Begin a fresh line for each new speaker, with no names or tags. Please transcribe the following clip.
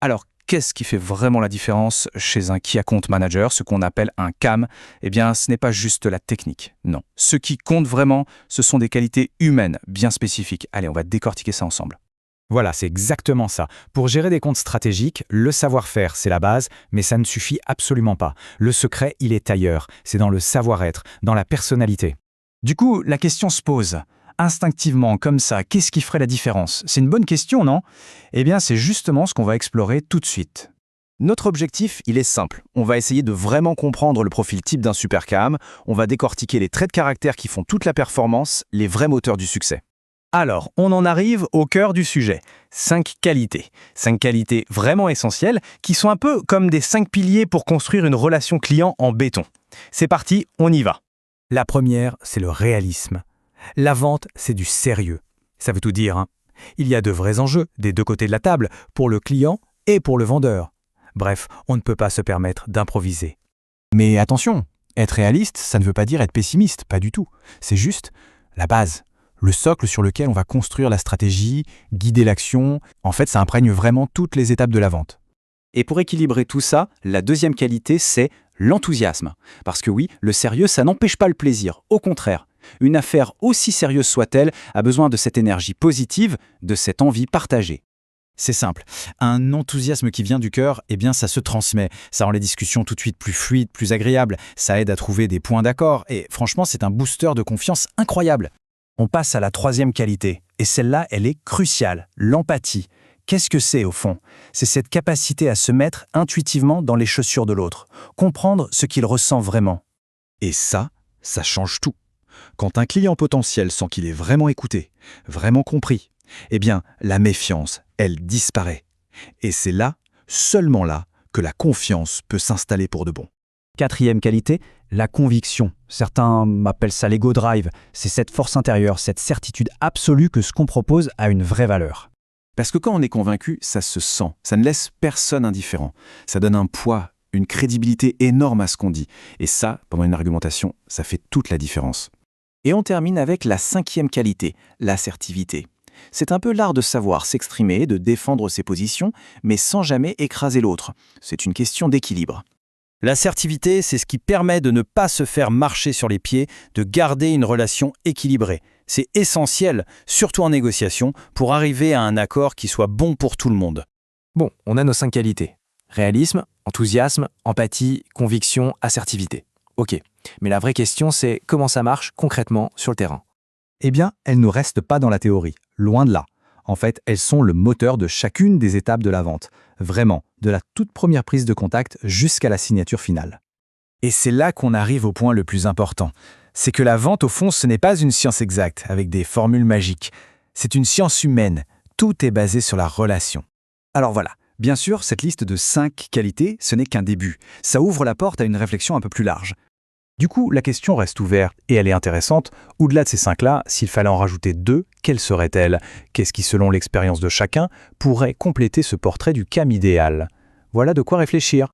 Alors, qu'est-ce qui fait vraiment la différence chez un Key Account Manager, ce qu'on appelle un CAM? Eh bien, ce n'est pas juste la technique, non. Ce qui compte vraiment, ce sont des qualités humaines bien spécifiques. Allez, on va décortiquer ça ensemble.
Voilà, c'est exactement ça. Pour gérer des comptes stratégiques, le savoir-faire, c'est la base, mais ça ne suffit absolument pas. Le secret, il est ailleurs. C'est dans le savoir-être, dans la personnalité.
Du coup, la question se pose. Instinctivement, comme ça, qu'est-ce qui ferait la différence? C'est une bonne question, non? Eh bien, c'est justement ce qu'on va explorer tout de suite. Notre objectif, il est simple. On va essayer de vraiment comprendre le profil type d'un super CAM, on va décortiquer les traits de caractère qui font toute la performance, les vrais moteurs du succès. Alors, on en arrive au cœur du sujet. 5 qualités. 5 qualités vraiment essentielles qui sont un peu comme des 5 piliers pour construire une relation client en béton. C'est parti, on y va.
La première, c'est le réalisme. La vente, c'est du sérieux. Ça veut tout dire, hein. Il y a de vrais enjeux des deux côtés de la table, pour le client et pour le vendeur. Bref, on ne peut pas se permettre d'improviser.
Mais attention, être réaliste, ça ne veut pas dire être pessimiste, pas du tout. C'est juste la base, le socle sur lequel on va construire la stratégie, guider l'action. En fait, ça imprègne vraiment toutes les étapes de la vente.
Et pour équilibrer tout ça, la deuxième qualité, c'est l'enthousiasme. Parce que oui, le sérieux, ça n'empêche pas le plaisir. Au contraire, une affaire aussi sérieuse soit-elle a besoin de cette énergie positive, de cette envie partagée.
C'est simple. Un enthousiasme qui vient du cœur, eh bien, ça se transmet. Ça rend les discussions tout de suite plus fluides, plus agréables. Ça aide à trouver des points d'accord. Et franchement, c'est un booster de confiance incroyable.
On passe à la troisième qualité, et celle-là, elle est cruciale, l'empathie. Qu'est-ce que c'est au fond? C'est cette capacité à se mettre intuitivement dans les chaussures de l'autre, comprendre ce qu'il ressent vraiment.
Et ça change tout. Quand un client potentiel sent qu'il est vraiment écouté, vraiment compris, eh bien, la méfiance, elle disparaît. Et c'est là, seulement là, que la confiance peut s'installer pour de bon.
Quatrième qualité, la conviction. Certains appellent ça l'ego drive. C'est cette force intérieure, cette certitude absolue que ce qu'on propose a une vraie valeur.
Parce que quand on est convaincu, ça se sent. Ça ne laisse personne indifférent. Ça donne un poids, une crédibilité énorme à ce qu'on dit. Et ça, pendant une argumentation, ça fait toute la différence.
Et on termine avec la cinquième qualité, l'assertivité. C'est un peu l'art de savoir s'exprimer, de défendre ses positions, mais sans jamais écraser l'autre. C'est une question d'équilibre. L'assertivité, c'est ce qui permet de ne pas se faire marcher sur les pieds, de garder une relation équilibrée. C'est essentiel, surtout en négociation, pour arriver à un accord qui soit bon pour tout le monde.
Bon, on a nos 5 qualités. Réalisme, enthousiasme, empathie, conviction, assertivité. Ok, mais la vraie question c'est comment ça marche concrètement sur le terrain?
Eh bien, elles ne restent pas dans la théorie, loin de là. En fait, elles sont le moteur de chacune des étapes de la vente. Vraiment, de la toute première prise de contact jusqu'à la signature finale.
Et c'est là qu'on arrive au point le plus important. C'est que la vente, au fond, ce n'est pas une science exacte, avec des formules magiques. C'est une science humaine. Tout est basé sur la relation.
Alors voilà, bien sûr, cette liste de 5 qualités, ce n'est qu'un début. Ça ouvre la porte à une réflexion un peu plus large.
Du coup, la question reste ouverte et elle est intéressante. Au-delà de ces 5-là, s'il fallait en rajouter 2, quelles seraient-elles? Qu'est-ce qui, selon l'expérience de chacun, pourrait compléter ce portrait du CAM idéal? Voilà de quoi réfléchir.